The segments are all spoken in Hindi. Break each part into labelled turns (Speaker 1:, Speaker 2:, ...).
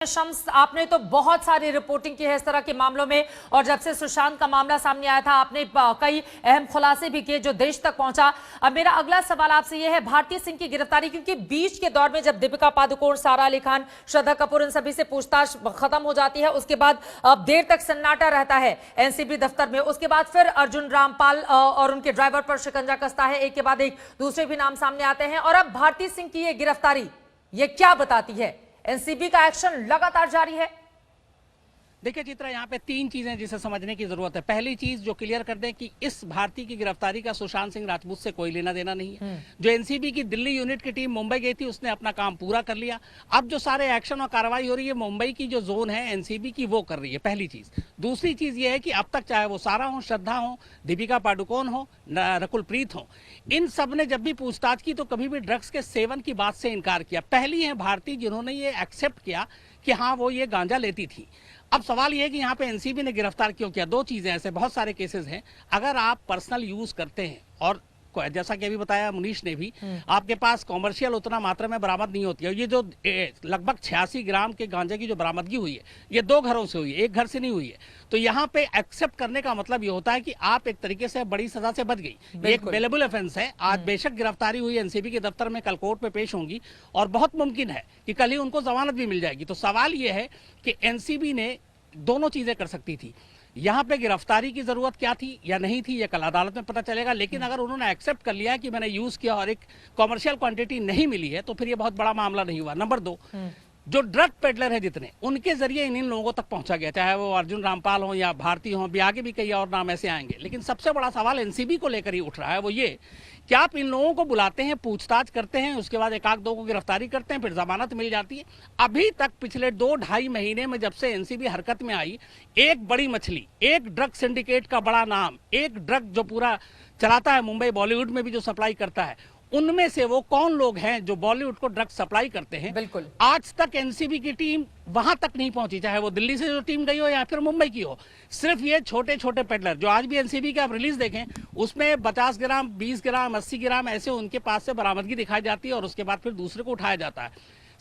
Speaker 1: शम्स, आपने तो बहुत सारी रिपोर्टिंग की है इस तरह के मामलों में, और जब से सुशांत का मामला सामने आया था आपने कई अहम खुलासे भी किए जो देश तक पहुंचा। अब मेरा अगला सवाल आपसे यह है, भारती सिंह की गिरफ्तारी, क्योंकि बीच के दौर में जब दीपिका पादुकोण, सारा अली खान, श्रद्धा कपूर, इन सभी से पूछताछ खत्म हो जाती है, उसके बाद अब देर तक सन्नाटा रहता है एनसीबी दफ्तर में। उसके बाद फिर अर्जुन रामपाल और उनके ड्राइवर पर शिकंजा कसता है, एक के बाद एक दूसरे भी नाम सामने आते हैं। और अब भारती सिंह की यह गिरफ्तारी, ये क्या बताती है? एनसीबी का एक्शन लगातार जारी है।
Speaker 2: देखिए चित्रा, यहाँ पे तीन चीजें जिसे समझने की जरूरत है। पहली चीज जो क्लियर कर दें कि इस भारती की गिरफ्तारी का सुशांत सिंह राजपूत से कोई लेना देना नहीं है। जो एनसीबी की दिल्ली यूनिट की टीम मुंबई गई थी, उसने अपना काम पूरा कर लिया। अब जो सारे एक्शन और कार्रवाई हो रही है, मुंबई की जो जोन है एनसीबी की, वो कर रही है, पहली चीज। दूसरी चीज ये है कि अब तक चाहे वो सारा हो, श्रद्धा हो, दीपिका पादुकोण हो, रकुल प्रीत हो, इन सब ने जब भी पूछताछ की तो कभी भी ड्रग्स के सेवन की बात से इनकार किया। पहली है भारती जिन्होंने ये एक्सेप्ट किया कि हाँ वो ये गांजा लेती थी। अब सवाल यह है कि यहाँ पे एनसीबी ने गिरफ्तार क्यों किया? दो चीजें, ऐसे बहुत सारे केसेस हैं। अगर आप पर्सनल यूज करते हैं और जैसा कि अभी बताया मुनीश ने भी, आपके पास कॉमर्शियल उतना मात्रा में बरामद नहीं होती है। ये जो लगभग 86 ग्राम के गांजे की जो बरामदगी हुई है, ये 2 घरों से हुई है, एक घर से नहीं हुई है। तो यहाँ पे एक्सेप्ट करने का मतलब ये होता है कि आप एक तरीके से बड़ी सजा से बच गई। एक बेलेबल ऑफेंस है। आज बेशक गिरफ्तारी हुई एनसीबी के दफ्तर में, कल कोर्ट में पेश होंगी और बहुत मुमकिन है कि कल ही उनको जमानत भी मिल जाएगी। तो सवाल ये है कि एनसीबी ने दोनों चीजें कर सकती थी। यहाँ पे गिरफ्तारी की जरूरत क्या थी या नहीं थी, ये कल अदालत में पता चलेगा। लेकिन अगर उन्होंने एक्सेप्ट कर लिया कि मैंने यूज किया और एक कॉमर्शियल क्वांटिटी नहीं मिली है, तो फिर ये बहुत बड़ा मामला नहीं हुआ। नंबर 2, जो ड्रग पेडलर है जितने, उनके जरिए इन लोगों तक पहुंचा गया, चाहे वो अर्जुन रामपाल हो या भारती हो, भी आगे भी कई और नाम ऐसे आएंगे। लेकिन सबसे बड़ा सवाल एनसीबी को लेकर ही उठ रहा है, वो ये कि आप इन लोगों को बुलाते हैं, पूछताछ करते हैं, उसके बाद 1-2 को गिरफ्तारी करते हैं, फिर जमानत मिल जाती है। अभी तक पिछले 2-2.5 महीने में जब से एनसीबी हरकत में आई, एक बड़ी मछली, एक ड्रग सिंडिकेट का बड़ा नाम, एक ड्रग जो पूरा चलाता है, मुंबई बॉलीवुड में भी जो सप्लाई करता है, उनमें से वो कौन लोग हैं जो बॉलीवुड को ड्रग्स सप्लाई करते हैं।
Speaker 1: बिल्कुल, आज
Speaker 2: तक एनसीबी की टीम वहां तक नहीं पहुंची, चाहे वो दिल्ली से जो टीम गई हो या फिर मुंबई की हो। सिर्फ ये छोटे छोटे पेडलर जो आज भी एनसीबी के आप रिलीज देखें, उसमें 50 ग्राम, 20 ग्राम, 80 ग्राम ऐसे उनके पास से बरामदगी दिखाई जाती है और उसके बाद फिर दूसरे को उठाया जाता है।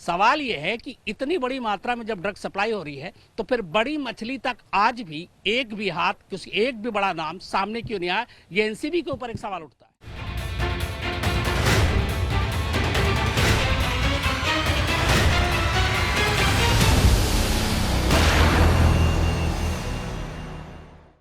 Speaker 2: सवाल यह है कि इतनी बड़ी मात्रा में जब ड्रग सप्लाई हो रही है, तो फिर बड़ी मछली तक आज भी एक भी हाथ, एक भी बड़ा नाम सामने क्यों नहीं आया? ये एनसीबी के ऊपर एक सवाल उठता है।